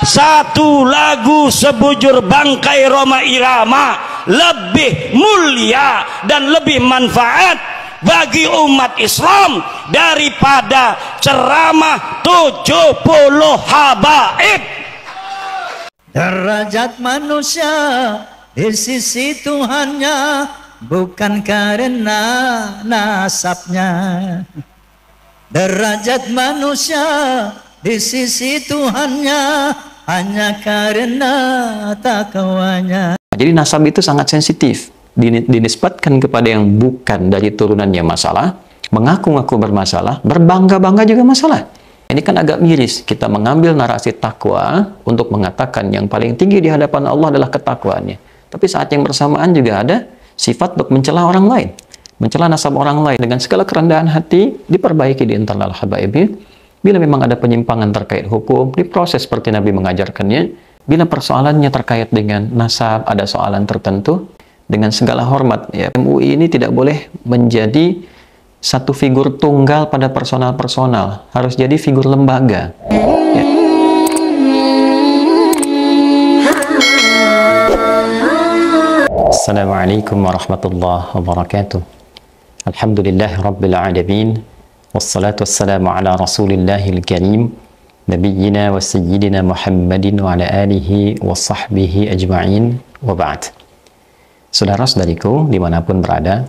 Satu lagu sebujur bangkai Roma Irama lebih mulia dan lebih manfaat bagi umat Islam daripada ceramah 70 habaib. Derajat manusia di sisi Tuhannya bukan karena nasabnya. Derajat manusia di sisi Tuhannya hanya karena takwanya. Jadi nasab itu sangat sensitif, dinisbatkan kepada yang bukan dari turunannya masalah, mengaku-ngaku bermasalah, berbangga-bangga juga masalah. Ini kan agak miris, kita mengambil narasi takwa untuk mengatakan yang paling tinggi di hadapan Allah adalah ketakwaannya. Tapi saat yang bersamaan juga ada sifat untuk mencela orang lain, mencela nasab orang lain. Dengan segala kerendahan hati, diperbaiki di internal habaibnya. Bila memang ada penyimpangan terkait hukum, diproses seperti Nabi mengajarkannya. Bila persoalannya terkait dengan nasab, ada soalan tertentu, dengan segala hormat, ya, MUI ini tidak boleh menjadi satu figur tunggal pada personal-personal, harus jadi figur lembaga. Ya. Assalamualaikum warahmatullahi wabarakatuh. Alhamdulillah Rabbil Alamin. Wassalatu wassalamu ala Rasulillahil Karim, Nabiyyina wa Sayyidina Muhammadin wa ala alihi wa sahbihi ajma'in, wa ba'd. Saudara-saudariku dimanapun berada,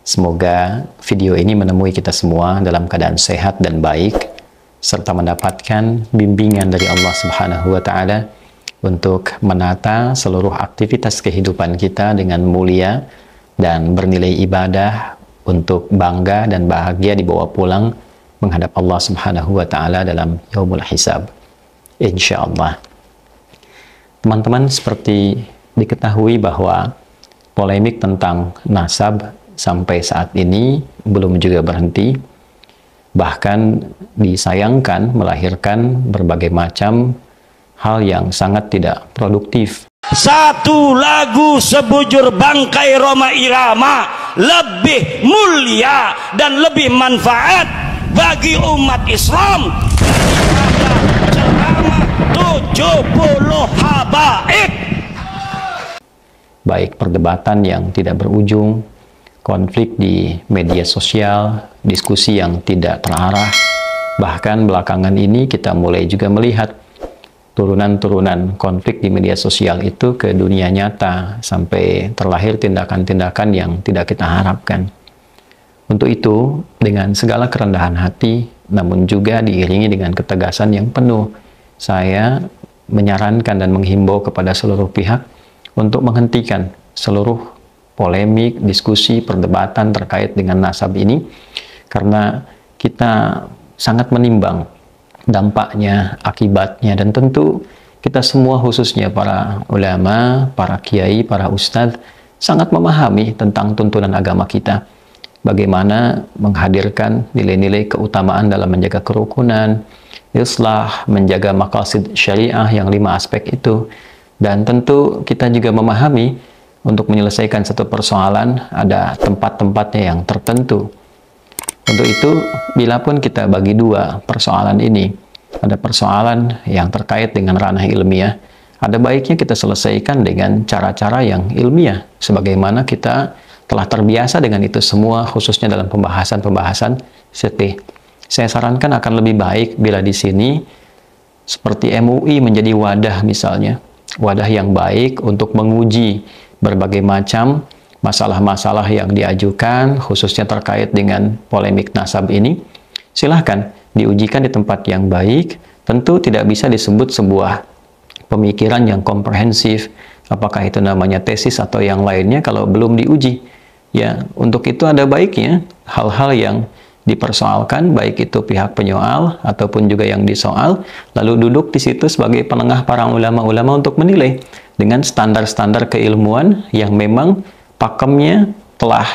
semoga video ini menemui kita semua dalam keadaan sehat dan baik, serta mendapatkan bimbingan dari Allah Subhanahu wa Ta'ala untuk menata seluruh aktivitas kehidupan kita dengan mulia dan bernilai ibadah, untuk bangga dan bahagia dibawa pulang menghadap Allah Subhanahu wa Ta'ala dalam yaumul hisab, insyaallah. Teman-teman, seperti diketahui bahwa polemik tentang nasab sampai saat ini belum juga berhenti, bahkan disayangkan melahirkan berbagai macam hal yang sangat tidak produktif. Satu lagu sebujur bangkai Roma Irama lebih mulia dan lebih manfaat bagi umat Islam daripada ceramah 70 habaib. Baik perdebatan yang tidak berujung, konflik di media sosial, diskusi yang tidak terarah, bahkan belakangan ini kita mulai juga melihat turunan-turunan konflik di media sosial itu ke dunia nyata, sampai terlahir tindakan-tindakan yang tidak kita harapkan. Untuk itu, dengan segala kerendahan hati, namun juga diiringi dengan ketegasan yang penuh, saya menyarankan dan menghimbau kepada seluruh pihak untuk menghentikan seluruh polemik, diskusi, perdebatan terkait dengan nasab ini, karena kita sangat menimbang dampaknya, akibatnya, dan tentu kita semua khususnya para ulama, para kiai, para ustadz sangat memahami tentang tuntunan agama kita. Bagaimana menghadirkan nilai-nilai keutamaan dalam menjaga kerukunan, islah, menjaga maqasid syariah yang 5 aspek itu. Dan tentu kita juga memahami untuk menyelesaikan satu persoalan ada tempat-tempatnya yang tertentu. Untuk itu, bila pun kita bagi dua persoalan ini, ada persoalan yang terkait dengan ranah ilmiah, ada baiknya kita selesaikan dengan cara-cara yang ilmiah, sebagaimana kita telah terbiasa dengan itu semua, khususnya dalam pembahasan-pembahasan fikih. Saya sarankan akan lebih baik bila di sini, seperti MUI menjadi wadah misalnya, wadah yang baik untuk menguji berbagai macam masalah-masalah yang diajukan, khususnya terkait dengan polemik nasab ini. Silahkan diujikan di tempat yang baik. Tentu tidak bisa disebut sebuah pemikiran yang komprehensif, apakah itu namanya tesis atau yang lainnya, kalau belum diuji. Ya, untuk itu ada baiknya hal-hal yang dipersoalkan, baik itu pihak penyoal ataupun juga yang disoal, lalu duduk di situ sebagai penengah para ulama-ulama untuk menilai dengan standar-standar keilmuan yang memang pakemnya telah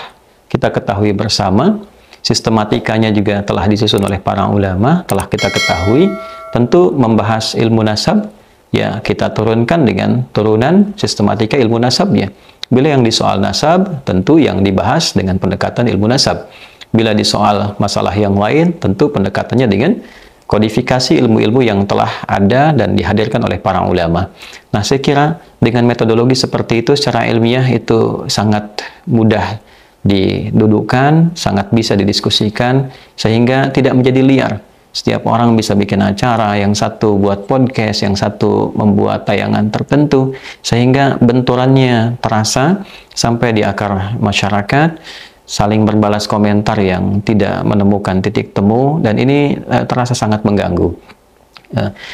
kita ketahui bersama, sistematikanya juga telah disusun oleh para ulama, telah kita ketahui. Tentu membahas ilmu nasab, ya kita turunkan dengan turunan sistematika ilmu nasabnya. Bila yang disoal nasab, tentu yang dibahas dengan pendekatan ilmu nasab. Bila disoal masalah yang lain, tentu pendekatannya dengan kodifikasi ilmu-ilmu yang telah ada dan dihadirkan oleh para ulama. Nah, saya kira dengan metodologi seperti itu secara ilmiah itu sangat mudah didudukkan, sangat bisa didiskusikan, sehingga tidak menjadi liar. Setiap orang bisa bikin acara, yang satu buat podcast, yang satu membuat tayangan tertentu, sehingga benturannya terasa sampai di akar masyarakat, saling berbalas komentar yang tidak menemukan titik temu, dan ini terasa sangat mengganggu.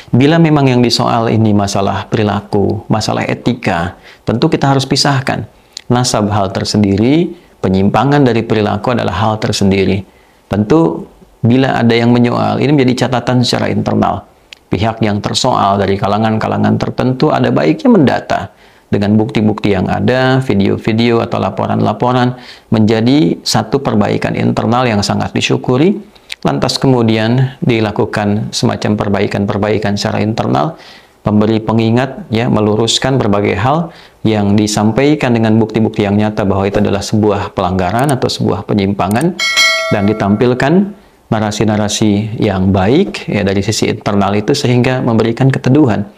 Bila memang yang disoal ini masalah perilaku, masalah etika, tentu kita harus pisahkan. Nasab hal tersendiri, penyimpangan dari perilaku adalah hal tersendiri. Tentu bila ada yang menyoal, ini menjadi catatan secara internal. Pihak yang tersoal dari kalangan-kalangan tertentu ada baiknya mendata dengan bukti-bukti yang ada, video-video atau laporan-laporan, menjadi satu perbaikan internal yang sangat disyukuri. Lantas kemudian dilakukan semacam perbaikan-perbaikan secara internal, memberi pengingat, ya, meluruskan berbagai hal yang disampaikan dengan bukti-bukti yang nyata bahwa itu adalah sebuah pelanggaran atau sebuah penyimpangan, dan ditampilkan narasi-narasi yang baik, ya, dari sisi internal itu, sehingga memberikan keteduhan.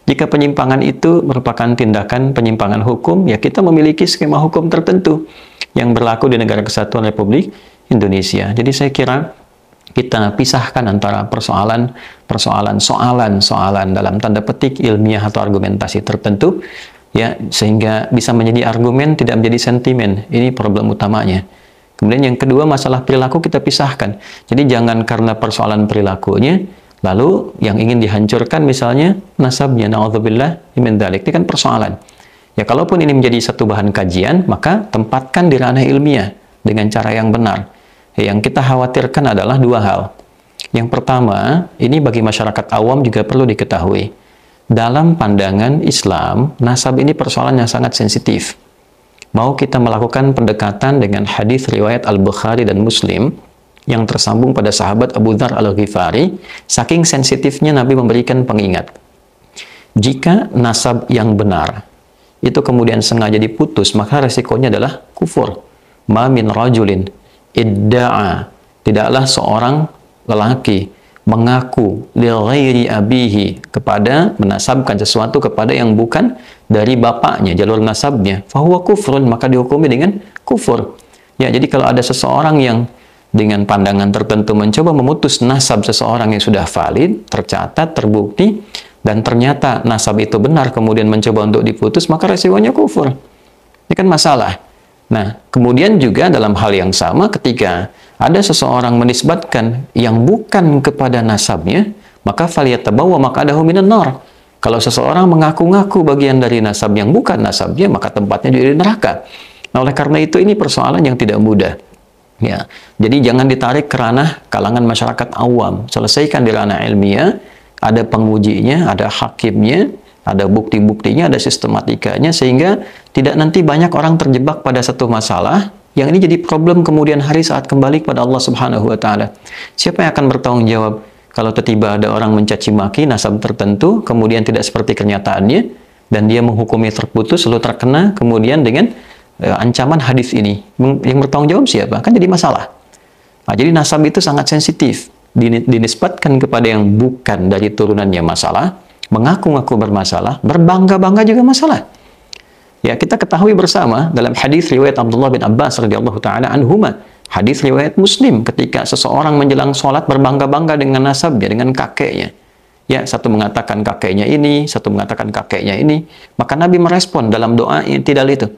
Jika penyimpangan itu merupakan tindakan penyimpangan hukum, ya kita memiliki skema hukum tertentu yang berlaku di Negara Kesatuan Republik Indonesia. Jadi saya kira kita pisahkan antara soalan dalam tanda petik ilmiah atau argumentasi tertentu, ya, sehingga bisa menjadi argumen, tidak menjadi sentimen. Ini problem utamanya. Kemudian yang kedua, masalah perilaku kita pisahkan. Jadi jangan karena persoalan perilakunya, lalu yang ingin dihancurkan misalnya nasabnya, na'udzubillah min dzalik. Ini kan persoalan. Ya, kalaupun ini menjadi satu bahan kajian, maka tempatkan di ranah ilmiah dengan cara yang benar. Yang kita khawatirkan adalah dua hal. Yang pertama, ini bagi masyarakat awam juga perlu diketahui. Dalam pandangan Islam, nasab ini persoalan yang sangat sensitif. Mau kita melakukan pendekatan dengan hadis riwayat Al-Bukhari dan Muslim yang tersambung pada sahabat Abu Dzar Al-Ghifari, saking sensitifnya Nabi memberikan pengingat. Jika nasab yang benar itu kemudian sengaja diputus, maka resikonya adalah kufur. Ma min rajulin idda'a, tidaklah seorang lelaki mengaku li ghairi abihi, kepada menasabkan sesuatu kepada yang bukan dari bapaknya, jalur nasabnya, fahuwa kufrun, maka dihukumi dengan kufur. Ya, jadi kalau ada seseorang yang dengan pandangan tertentu mencoba memutus nasab seseorang yang sudah valid, tercatat, terbukti, dan ternyata nasab itu benar, kemudian mencoba untuk diputus, maka resikonya kufur. Ini kan masalah. Nah, kemudian juga dalam hal yang sama, ketika ada seseorang menisbatkan yang bukan kepada nasabnya, maka falyatabawwa maq'adahu minan nar. Kalau seseorang mengaku-ngaku bagian dari nasab yang bukan nasabnya, maka tempatnya juga di neraka. Nah, oleh karena itu ini persoalan yang tidak mudah. Ya, jadi jangan ditarik ke ranah kalangan masyarakat awam. Selesaikan di ranah ilmiah, ada pengujinya, ada hakimnya, ada bukti-buktinya, ada sistematikanya, sehingga tidak nanti banyak orang terjebak pada satu masalah yang ini jadi problem kemudian hari saat kembali kepada Allah Subhanahu wa Ta'ala. Siapa yang akan bertanggung jawab kalau tiba-tiba ada orang mencaci maki nasab tertentu, kemudian tidak seperti kenyataannya, dan dia menghukumi terputus, lalu terkena kemudian dengan ancaman hadis ini? Yang bertanggung jawab siapa? Kan jadi masalah. Nah, jadi nasab itu sangat sensitif, dinisbatkan kepada yang bukan dari turunannya masalah, mengaku-ngaku bermasalah, berbangga-bangga juga masalah. Ya, kita ketahui bersama dalam hadis riwayat Abdullah bin Abbas radhiyallahu taala anhuma, hadis riwayat Muslim, ketika seseorang menjelang sholat berbangga-bangga dengan nasabnya, dengan kakeknya. Ya, satu mengatakan kakeknya ini, satu mengatakan kakeknya ini, maka Nabi merespon dalam doa i'tidal itu.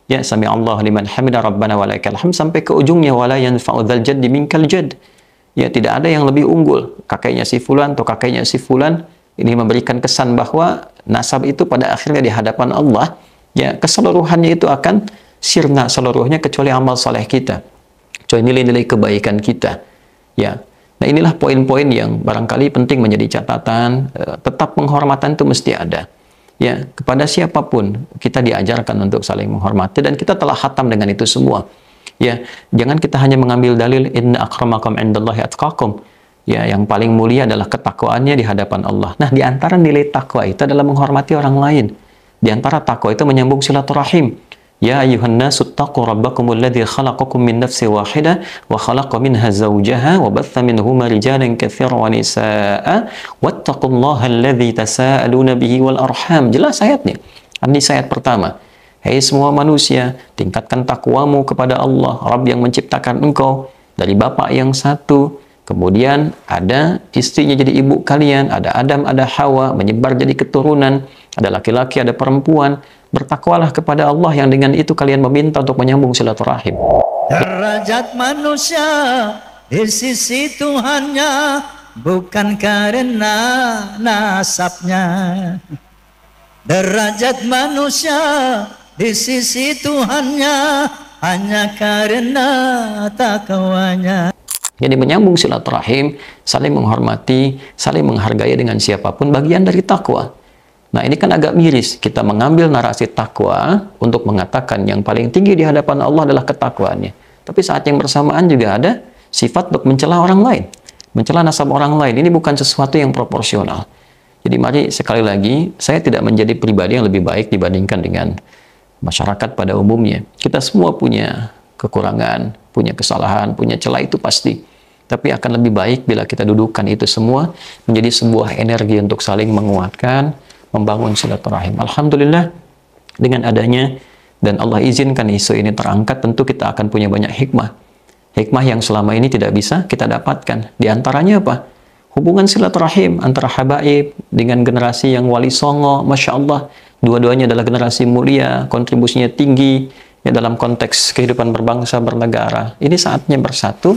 Ya, sami Allah liman hamida rabbana walakal hamd, sampai ke ujungnya wala yanfa'u dzal jaddi minkal jadd. Ya, tidak ada yang lebih unggul, kakeknya si fulan atau kakeknya si fulan. Ini memberikan kesan bahwa nasab itu pada akhirnya di hadapan Allah, ya, keseluruhannya itu akan sirna seluruhnya kecuali amal saleh kita, kecuali nilai-nilai kebaikan kita. Ya, nah inilah poin-poin yang barangkali penting menjadi catatan. Tetap penghormatan itu mesti ada. Ya, kepada siapapun kita diajarkan untuk saling menghormati, dan kita telah khatam dengan itu semua. Ya, jangan kita hanya mengambil dalil inna akramakum indallahi atqakum. Ya, yang paling mulia adalah ketakwaannya di hadapan Allah. Nah, di antara nilai takwa itu adalah menghormati orang lain. Di antara takwa itu menyambung silaturahim. Ya ayuhan nasu taqu rabbakumul ladzi khalaqakum min nafsin wahidah wa khalaqa minha zawjaha wa batha minhuma rijalan katsiran wa nisaa'a wattaqullaha alladzi tasaaluna bihi wal arham. Jelas ayatnya. An-Nisa ayat pertama. Hai semua manusia, tingkatkan takwamu kepada Allah, Rabb yang menciptakan engkau dari bapak yang satu. Kemudian ada istrinya jadi ibu kalian, ada Adam, ada Hawa, menyebar jadi keturunan, ada laki-laki, ada perempuan. Bertakwalah kepada Allah yang dengan itu kalian meminta untuk menyambung silaturahim. Derajat manusia di sisi Tuhannya bukan karena nasabnya. Derajat manusia di sisi Tuhannya hanya karena takwanya. Jadi menyambung silaturahim, saling menghormati, saling menghargai dengan siapapun bagian dari takwa. Nah ini kan agak miris, kita mengambil narasi takwa untuk mengatakan yang paling tinggi di hadapan Allah adalah ketakwaannya. Tapi saat yang bersamaan juga ada sifat untuk mencela orang lain, mencela nasab orang lain. Ini bukan sesuatu yang proporsional. Jadi mari sekali lagi, saya tidak menjadi pribadi yang lebih baik dibandingkan dengan masyarakat pada umumnya. Kita semua punya kekurangan, punya kesalahan, punya celah, itu pasti. Tapi akan lebih baik bila kita dudukkan itu semua menjadi sebuah energi untuk saling menguatkan, membangun silaturahim. Alhamdulillah dengan adanya dan Allah izinkan isu ini terangkat, tentu kita akan punya banyak hikmah. Hikmah yang selama ini tidak bisa kita dapatkan. Di antaranya apa? Hubungan silaturahim antara habaib dengan generasi yang wali songo, Masya Allah. Dua-duanya adalah generasi mulia, kontribusinya tinggi ya dalam konteks kehidupan berbangsa, bernegara. Ini saatnya bersatu,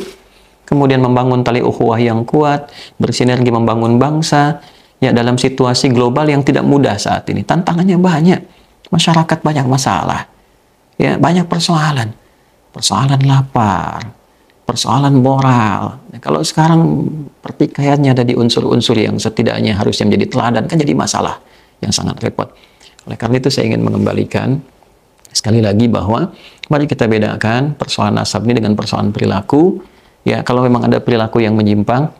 kemudian membangun tali ukhuwah yang kuat, bersinergi membangun bangsa, ya dalam situasi global yang tidak mudah saat ini. Tantangannya banyak. Masyarakat banyak masalah. Ya, banyak persoalan. Persoalan lapar, persoalan moral. Nah, kalau sekarang pertikaiannya ada di unsur-unsur yang setidaknya harusnya menjadi teladan, kan jadi masalah yang sangat repot. Oleh karena itu saya ingin mengembalikan sekali lagi bahwa mari kita bedakan persoalan nasab ini dengan persoalan perilaku. Ya, kalau memang ada perilaku yang menyimpang,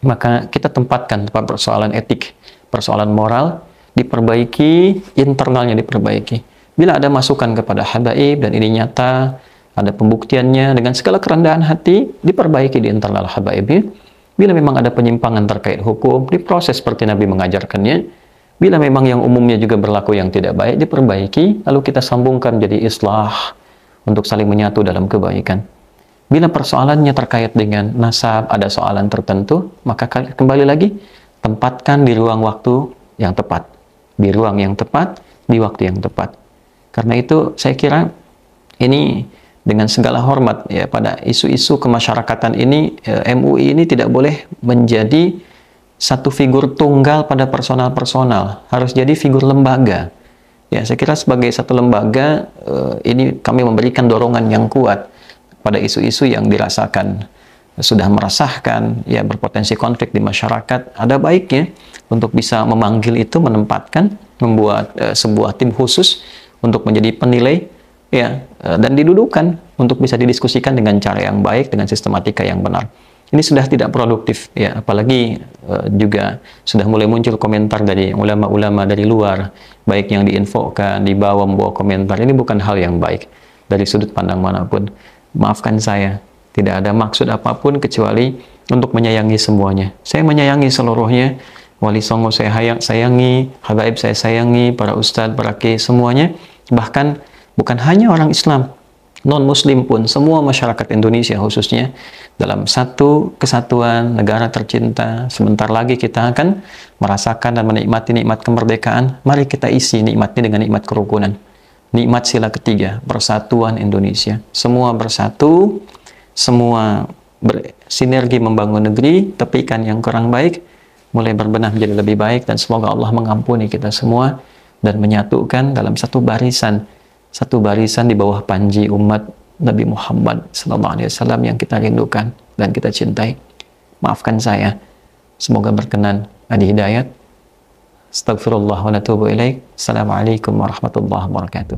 maka kita tempatkan persoalan etik, persoalan moral, diperbaiki, internalnya diperbaiki. Bila ada masukan kepada habaib dan ini nyata, ada pembuktiannya dengan segala kerendahan hati, diperbaiki di internal habaib. Bila memang ada penyimpangan terkait hukum, diproses seperti Nabi mengajarkannya. Bila memang yang umumnya juga berlaku yang tidak baik, diperbaiki, lalu kita sambungkan jadi islah untuk saling menyatu dalam kebaikan. Bila persoalannya terkait dengan nasab, ada soalan tertentu, maka kembali lagi, tempatkan di ruang waktu yang tepat. Di ruang yang tepat, di waktu yang tepat. Karena itu, saya kira ini dengan segala hormat ya pada isu-isu kemasyarakatan ini, MUI ini tidak boleh menjadi satu figur tunggal pada personal-personal. Harus jadi figur lembaga. Ya, saya kira sebagai satu lembaga, ini kami memberikan dorongan yang kuat pada isu-isu yang dirasakan sudah meresahkan, ya berpotensi konflik di masyarakat. Ada baiknya untuk bisa memanggil itu, menempatkan, membuat sebuah tim khusus untuk menjadi penilai, ya, dan didudukan untuk bisa didiskusikan dengan cara yang baik, dengan sistematika yang benar. Ini sudah tidak produktif, ya, apalagi juga sudah mulai muncul komentar dari ulama-ulama dari luar, baik yang diinfokan, membawa komentar. Ini bukan hal yang baik dari sudut pandang manapun. Maafkan saya, tidak ada maksud apapun kecuali untuk menyayangi semuanya. Saya menyayangi seluruhnya, Wali Songo saya sayangi, habaib saya sayangi, para ustadz, para kiai, semuanya. Bahkan bukan hanya orang Islam, non-Muslim pun, semua masyarakat Indonesia khususnya, dalam satu kesatuan negara tercinta. Sebentar lagi kita akan merasakan dan menikmati nikmat kemerdekaan. Mari kita isi nikmatnya dengan nikmat kerukunan. Nikmat sila ketiga, persatuan Indonesia. Semua bersatu, semua bersinergi membangun negeri, tepikan yang kurang baik, mulai berbenah menjadi lebih baik, dan semoga Allah mengampuni kita semua dan menyatukan dalam satu barisan di bawah panji umat Nabi Muhammad SAW yang kita rindukan dan kita cintai. Maafkan saya, semoga berkenan, ada hidayat. Astagfirullah wa natubu ilaih. Assalamualaikum warahmatullahi wabarakatuh.